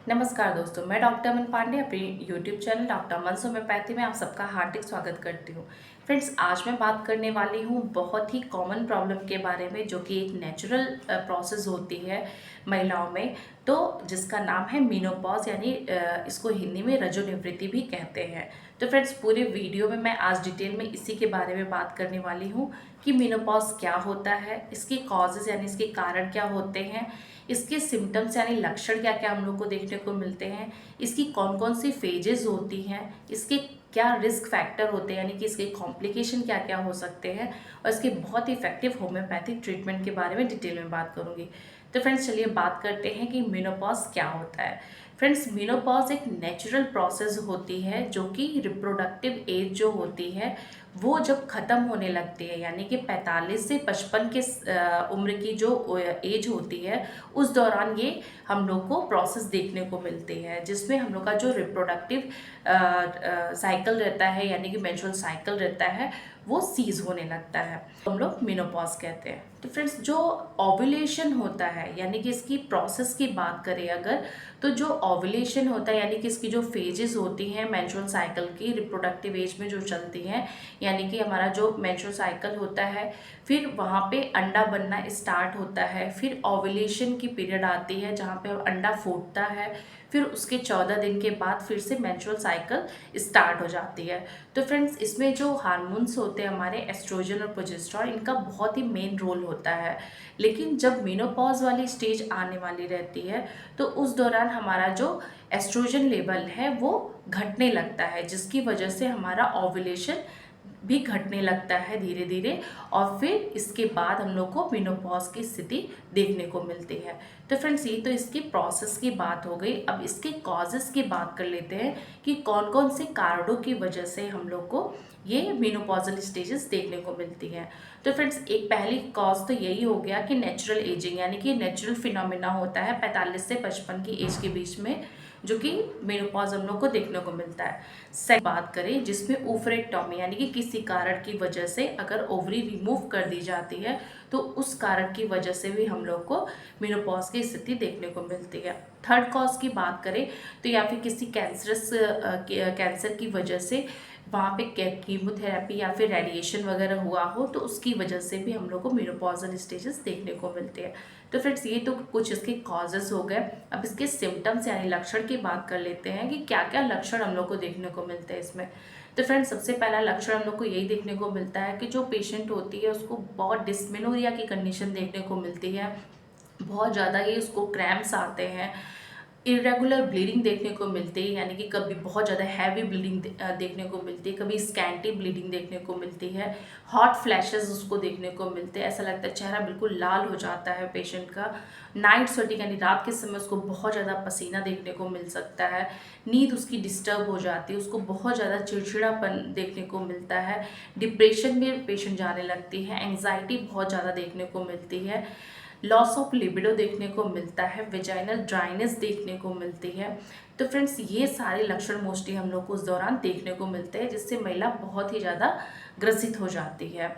नमस्कार दोस्तों, मैं डॉक्टर अमन पांडे अपने यूट्यूब चैनल डॉक्टर अमन होम्योपैथी में आप सबका हार्दिक स्वागत करती हूँ। फ्रेंड्स, आज मैं बात करने वाली हूँ बहुत ही कॉमन प्रॉब्लम के बारे में, जो कि एक नेचुरल प्रोसेस होती है महिलाओं में, तो जिसका नाम है मेनोपॉज, यानी इसको हिंदी में रजोनिवृत्ति भी कहते हैं। तो फ्रेंड्स, पूरे वीडियो में मैं आज डिटेल में इसी के बारे में बात करने वाली हूँ कि मेनोपॉज क्या होता है, इसके कॉजेज़ यानी इसके कारण क्या होते हैं, इसके सिम्टम्स यानी लक्षण क्या क्या हम लोग को देखने को मिलते हैं, इसकी कौन कौन सी फेजेस होती हैं, इसके क्या रिस्क फैक्टर होते हैं यानी कि इसके कॉम्प्लिकेशन क्या क्या हो सकते हैं, और इसके बहुत ही इफेक्टिव होम्योपैथिक ट्रीटमेंट के बारे में डिटेल में बात करूंगी। तो फ्रेंड्स, चलिए बात करते हैं कि मेनोपॉज क्या होता है। फ्रेंड्स, मेनोपॉज एक नेचुरल प्रोसेस होती है जो कि रिप्रोडक्टिव एज जो होती है वो जब ख़त्म होने लगती है, यानी कि 45 से 55 के उम्र की जो एज होती है, उस दौरान ये हम लोग को प्रोसेस देखने को मिलती है, जिसमें हम लोग का जो रिप्रोडक्टिव साइकिल रहता है यानी कि मेंस्ट्रुअल साइकिल रहता है वो सीज होने लगता है, हम लोग मेनोपॉज कहते हैं। तो फ्रेंड्स, जो ओव्यूलेशन होता है यानी कि इसकी प्रोसेस की बात करें अगर, तो जो ओव्यूलेशन होता है यानी कि इसकी जो फेजेस होती हैं मेंस्ट्रुअल साइकिल की रिप्रोडक्टिव एज में जो चलती हैं, यानी कि हमारा जो मेंस्ट्रुअल साइकिल होता है, फिर वहाँ पे अंडा बनना स्टार्ट होता है, फिर ओव्यूलेशन की पीरियड आती है जहाँ पे अंडा फूटता है, फिर उसके 14 दिन के बाद फिर से मेंस्ट्रुअल साइकिल स्टार्ट हो जाती है। तो फ्रेंड्स, इसमें जो हार्मोन्स होते हैं हमारे एस्ट्रोजन और प्रोजेस्टेरॉन, इनका बहुत ही मेन रोल होता है। लेकिन जब मेनोपॉज वाली स्टेज आने वाली रहती है तो उस दौरान हमारा जो एस्ट्रोजन लेवल है वो घटने लगता है, जिसकी वजह से हमारा ओव्यूलेशन भी घटने लगता है धीरे धीरे, और फिर इसके बाद हम लोग को मेनोपॉज की स्थिति देखने को मिलती है। तो फ्रेंड्स, ये तो इसकी प्रोसेस की बात हो गई। अब इसके कॉजेस की बात कर लेते हैं कि कौन कौन से कारणों की वजह से हम लोग को ये मेनोपॉजल स्टेजेस देखने को मिलती हैं। तो फ्रेंड्स, एक पहली कॉज तो यही हो गया कि नेचुरल एजिंग, यानी कि नेचुरल फिनोमिना होता है 45 से 55 की एज के बीच में, जो कि मेनोपॉज हम लोग को देखने को मिलता है। सेकंड बात करें जिसमें ओवरेक्टॉमी, यानी कि किसी कारण की वजह से अगर ओवरी रिमूव कर दी जाती है तो उस कारण की वजह से भी हम लोग को मेनोपॉज की स्थिति देखने को मिलती है। थर्ड कॉज की बात करें तो या फिर किसी कैंसर की वजह से वहाँ पे कीमोथेरेपी या फिर रेडिएशन वगैरह हुआ हो, तो उसकी वजह से भी हम लोग को मेनोपॉजल स्टेजेस देखने को मिलते हैं। तो फ्रेंड्स, ये तो कुछ इसके कॉजेस हो गए। अब इसके सिम्टम्स यानी लक्षण की बात कर लेते हैं कि क्या क्या लक्षण हम लोग को देखने को मिलते हैं इसमें। तो फ्रेंड्स, सबसे पहला लक्षण हम लोग को यही देखने को मिलता है कि जो पेशेंट होती है उसको बहुत डिस्मेनोरिया की कंडीशन देखने को मिलती है, बहुत ज़्यादा ही उसको क्रैम्प्स आते हैं, इरेगुलर ब्लीडिंग देखने को मिलती है, यानी कि कभी बहुत ज़्यादा हैवी ब्लीडिंग देखने को मिलती है, कभी स्कैंटी ब्लीडिंग देखने को मिलती है, हॉट फ्लैशेस उसको देखने को मिलते हैं, ऐसा लगता है चेहरा बिल्कुल लाल हो जाता है पेशेंट का। नाइट स्वेटिंग यानी रात के समय उसको बहुत ज़्यादा पसीना देखने को मिल सकता है, नींद उसकी डिस्टर्ब हो जाती है, उसको बहुत ज़्यादा चिड़चिड़ापन देखने को मिलता है, डिप्रेशन में पेशेंट जाने लगती है, एंग्जाइटी बहुत ज़्यादा देखने को मिलती है, लॉस ऑफ लिबिडो देखने को मिलता है, वेजाइनल ड्राइनेस देखने को मिलती है। तो फ्रेंड्स, ये सारे लक्षण मोस्टली हम लोग को उस दौरान देखने को मिलते हैं, जिससे महिला बहुत ही ज़्यादा ग्रसित हो जाती है।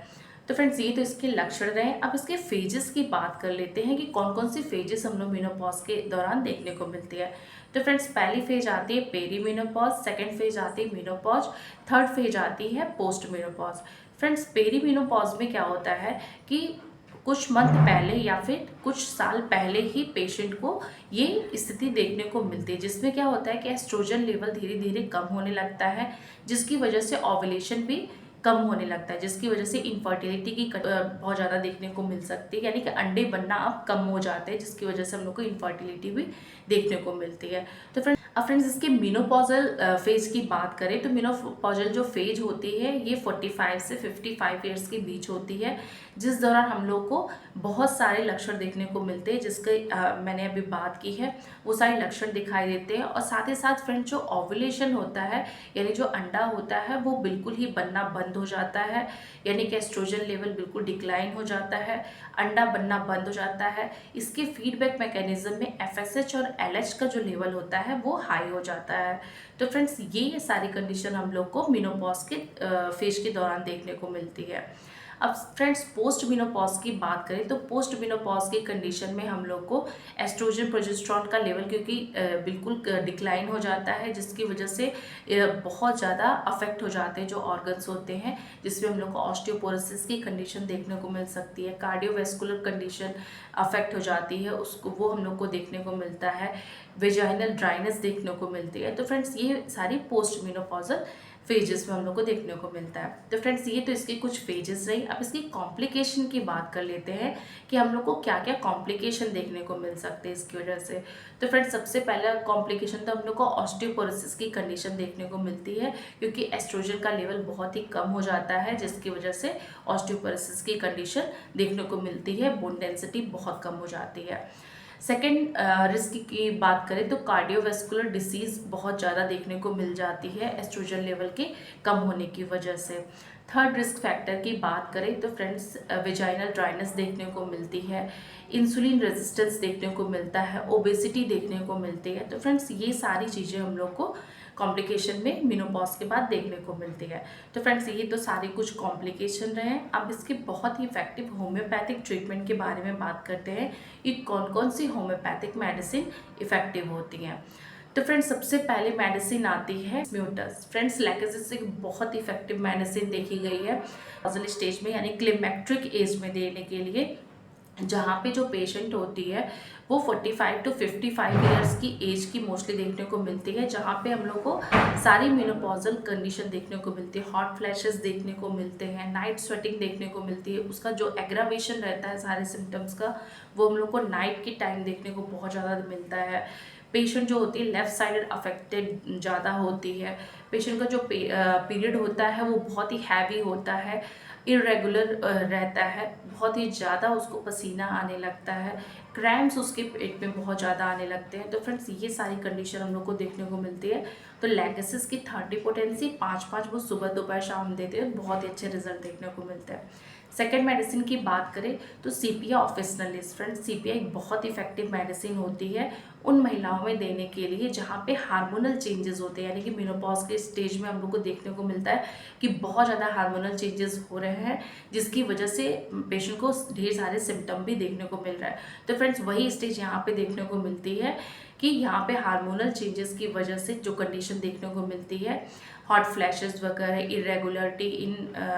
तो फ्रेंड्स, ये तो इसके लक्षण रहे। अब इसके फेजेस की बात कर लेते हैं कि कौन कौन सी फेजेस हम लोग मेनोपॉज के दौरान देखने को मिलती है। तो फ्रेंड्स, पहली फेज आती है पेरी मेनोपॉज, सेकेंड फेज आती है मेनोपॉज, थर्ड फेज आती है post menopause. Friends, peri menopause में क्या होता है कि कुछ मंथ पहले या फिर कुछ साल पहले ही पेशेंट को ये स्थिति देखने को मिलती है, जिसमें क्या होता है कि एस्ट्रोजन लेवल धीरे धीरे कम होने लगता है, जिसकी वजह से ओवुलेशन भी कम होने लगता है, जिसकी वजह से इनफर्टिलिटी की बहुत ज़्यादा देखने को मिल सकती है, यानी कि अंडे बनना अब कम हो जाते हैं, जिसकी वजह से हम लोग को इनफर्टिलिटी भी देखने को मिलती है। तो फ्रेंड्स, इसके मेनोपॉजल फेज की बात करें तो मेनोपॉजल जो फेज होती है ये 45 से 55 ईयर्स के बीच होती है, जिस दौरान हम लोग को बहुत सारे लक्षण देखने को मिलते हैं, जिसके मैंने अभी बात की है, वो सारे लक्षण दिखाई देते हैं। और साथ ही साथ फ्रेंड्स, जो ओवुलेशन होता है यानी जो अंडा होता है वो बिल्कुल ही बनना बंद हो जाता है, यानी कि एस्ट्रोजन लेवल बिल्कुल डिक्लाइन हो जाता है, अंडा बनना बंद हो जाता है। इसके फीडबैक मैकेनिज्म में FSH और LH का जो लेवल होता है वो हाई हो जाता है। तो फ्रेंड्स, ये सारी कंडीशन हम लोग को मेनोपॉज के फेज के दौरान देखने को मिलती है। अब फ्रेंड्स पोस्ट मेनोपॉज की बात करें तो पोस्ट मेनोपॉज की कंडीशन में हम लोग को एस्ट्रोजन प्रोजेस्टेरॉन का लेवल क्योंकि बिल्कुल डिक्लाइन हो जाता है, जिसकी वजह से बहुत ज़्यादा अफेक्ट हो जाते हैं जो ऑर्गन्स होते हैं, जिसमें हम लोग को ऑस्टियोपोरोसिस की कंडीशन देखने को मिल सकती है, कार्डियोवैस्कुलर कंडीशन अफेक्ट हो जाती है, उसको वो हम लोग को देखने को मिलता है, वेजाइनल ड्राइनेस देखने को मिलती है। तो फ्रेंड्स ये सारी पोस्ट मेनोपॉजल फेजेस में हम लोग को देखने को मिलता है। तो फ्रेंड्स ये तो इसकी कुछ फेजेस रही। अब इसकी कॉम्प्लिकेशन की बात कर लेते हैं कि हम लोग को क्या क्या कॉम्प्लिकेशन देखने को मिल सकते हैं इसकी वजह से। तो फ्रेंड्स सबसे पहला कॉम्प्लिकेशन तो हम लोग को ऑस्टियोपोरोसिस की कंडीशन देखने को मिलती है, क्योंकि एस्ट्रोजन का लेवल बहुत ही कम हो जाता है, जिसकी वजह से ऑस्टियोपोरोसिस की कंडीशन देखने को मिलती है, बोन डेंसिटी बहुत कम हो जाती है। सेकेंड रिस्क की बात करें तो कार्डियोवैस्कुलर डिसीज़ बहुत ज़्यादा देखने को मिल जाती है एस्ट्रोजन लेवल के कम होने की वजह से। थर्ड रिस्क फैक्टर की बात करें तो फ्रेंड्स वेजाइनल ड्राइनेस देखने को मिलती है, इंसुलिन रेजिस्टेंस देखने को मिलता है, ओबेसिटी देखने को मिलती है। तो फ्रेंड्स ये सारी चीज़ें हम लोग को कॉम्प्लिकेशन में मेनोपॉज के बाद देखने को मिलती है। तो फ्रेंड्स ये तो सारी कुछ कॉम्प्लिकेशन रहे हैं। अब इसके बहुत ही इफेक्टिव होम्योपैथिक ट्रीटमेंट के बारे में बात करते हैं कि कौन कौन सी होम्योपैथिक मेडिसिन इफेक्टिव होती हैं। तो फ्रेंड्स सबसे पहले मेडिसिन आती है म्यूटस। फ्रेंड्स लैकेसिस एक बहुत इफेक्टिव मेडिसिन देखी गई है नोजल स्टेज में यानी क्लिमेक्ट्रिक एज में देने के लिए, जहाँ पे जो पेशेंट होती है वो 45 टू 55 ईयर्स की एज की मोस्टली देखने को मिलती है, जहाँ पे हम लोग को सारी मेनोपॉजल कंडीशन देखने को मिलती है, हॉट फ्लैशेस देखने को मिलते हैं, नाइट स्वेटिंग देखने को मिलती है। उसका जो एग्रावेशन रहता है सारे सिम्टम्स का, वो हम लोग को नाइट के टाइम देखने को बहुत ज़्यादा मिलता है। पेशेंट जो होती है लेफ़्ट साइडेड अफेक्टेड ज़्यादा होती है। पेशेंट का जो पीरियड होता है वो बहुत ही हैवी होता है, इरेगुलर रहता है, बहुत ही ज़्यादा उसको पसीना आने लगता है, क्रैम्प्स उसके पेट में बहुत ज़्यादा आने लगते हैं। तो फ्रेंड्स ये सारी कंडीशन हम लोग को देखने को मिलती है। तो लैकेसिस की 30 पोटेंसी 5-5 वो सुबह दोपहर शाम देते हैं, बहुत ही अच्छे रिजल्ट देखने को मिलते हैं। सेकेंड मेडिसिन की बात करें तो सीपिया ऑफिसनालिस। फ्रेंड्स सीपिया एक बहुत इफेक्टिव मेडिसिन होती है उन महिलाओं में देने के लिए जहाँ पे हार्मोनल चेंजेस होते हैं, यानी कि मेनोपॉज के स्टेज में हम लोग को देखने को मिलता है कि बहुत ज़्यादा हार्मोनल चेंजेस हो रहे हैं, जिसकी वजह से पेशेंट को ढेर सारे सिम्टम भी देखने को मिल रहा है। तो फ्रेंड्स वही स्टेज यहाँ पे देखने को मिलती है कि यहाँ पे हार्मोनल चेंजेस की वजह से जो कंडीशन देखने को मिलती है, हॉट फ्लैशेस वगैरह, इरेगुलरिटी इन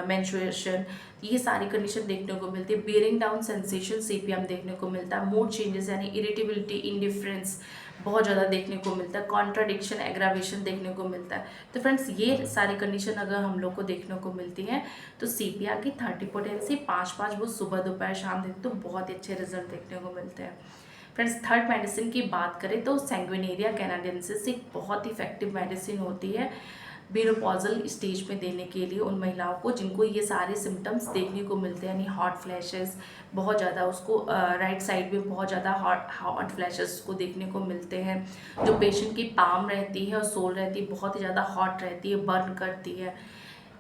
मेंस्ट्रुएशन, ये सारी कंडीशन देखने को मिलती है। बियरिंग डाउन सेंसेशन सीपीएम देखने को मिलता है, मूड चेंजेस यानी इरिटेबिलिटी, इंडिफरेंस बहुत ज़्यादा देखने को मिलता है, कॉन्ट्राडिक्शन, एग्रावेशन देखने को मिलता है। तो फ्रेंड्स ये सारी कंडीशन अगर हम लोग को देखने को मिलती है तो सीपीआर की 30 पोटेंसी 5-5 वो सुबह दोपहर शाम देते तो बहुत ही अच्छे रिजल्ट देखने को मिलते हैं। फ्रेंड्स थर्ड मेडिसिन की बात करें तो सैंग्विनेरिया कैनाडेंसिस एक बहुत इफेक्टिव मेडिसिन होती है मेनोपॉजल स्टेज में देने के लिए उन महिलाओं को जिनको ये सारे सिम्टम्स देखने को मिलते हैं, यानी हॉट फ्लैशेस बहुत ज़्यादा, उसको राइट साइड में बहुत ज़्यादा हॉट फ्लैशेस को देखने को मिलते हैं, जो पेशेंट की पाम रहती है और सोल रहती है बहुत ही ज़्यादा हॉट रहती है, बर्न करती है,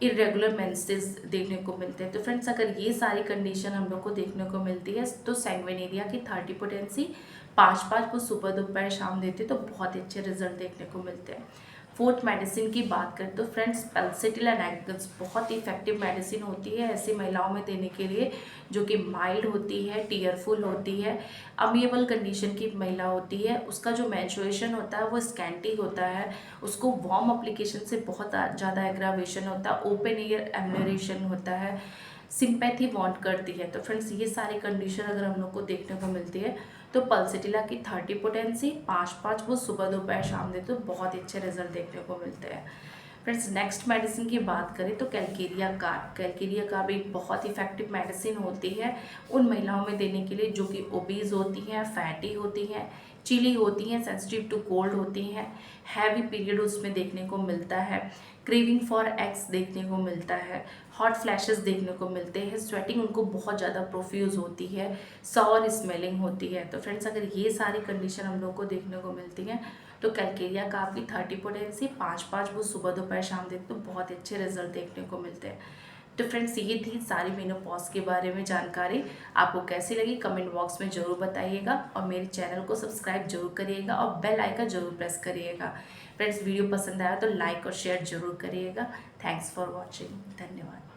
इरेगुलर मेंसेस देखने को मिलते हैं। तो फ्रेंड्स अगर ये सारी कंडीशन हम लोग को देखने को मिलती है तो सैंग्विनेरिया की 30 पोटेंसी 5-5 वो सुबह दोपहर शाम देते तो बहुत ही अच्छे रिजल्ट देखने को मिलते हैं। फोर्थ मेडिसिन की बात करें तो फ्रेंड्स पल्सेटिल एंड एग्गन्स बहुत ही इफेक्टिव मेडिसिन होती है ऐसी महिलाओं में देने के लिए जो कि माइल्ड होती है, टीयरफुल होती है, अमिएबल कंडीशन की महिला होती है, उसका जो मेंस्ट्रुएशन होता है वो स्कैंटी होता है, उसको वार्म एप्लीकेशन से बहुत ज़्यादा एग्रावेशन होता है, ओपन एयर एम्यूनरेशन होता है, सिंपैथी वांट करती है। तो फ्रेंड्स ये सारी कंडीशन अगर हम लोग को देखने को मिलती है तो पल्सेटिला की 30 पोटेंसी 5-5 वो सुबह दोपहर शाम देते तो बहुत ही अच्छे रिजल्ट देखने को मिलते हैं। फ्रेंड्स नेक्स्ट मेडिसिन की बात करें तो कैलकेरिया कार्ब। कैलकेरिया कार्ब एक बहुत इफेक्टिव मेडिसिन होती है उन महिलाओं में देने के लिए जो कि ओबीज होती हैं, फैटी होती हैं, चिली होती हैं, सेंसिटिव टू कोल्ड होती हैं, हैवी पीरियड उसमें देखने को मिलता है, क्रेविंग फॉर एक्स देखने को मिलता है, हॉट फ्लैशेस देखने को मिलते हैं, स्वेटिंग उनको बहुत ज़्यादा प्रोफ्यूज होती है, सॉर स्मेलिंग होती है। तो फ्रेंड्स अगर ये सारी कंडीशन हम लोग को देखने को मिलती हैं तो कैलकेरिया कार्ब की 30 पोटेंसी 5-5 वो सुबह दोपहर शाम देते तो बहुत अच्छे रिजल्ट देखने को मिलते हैं। तो फ्रेंड्स ये थी सारी मेनोपॉज के बारे में जानकारी। आपको कैसी लगी कमेंट बॉक्स में ज़रूर बताइएगा और मेरे चैनल को सब्सक्राइब जरूर करिएगा और बेल आइकन जरूर प्रेस करिएगा। फ्रेंड्स वीडियो पसंद आया तो लाइक और शेयर जरूर करिएगा। Thanks for watching. धन्यवाद।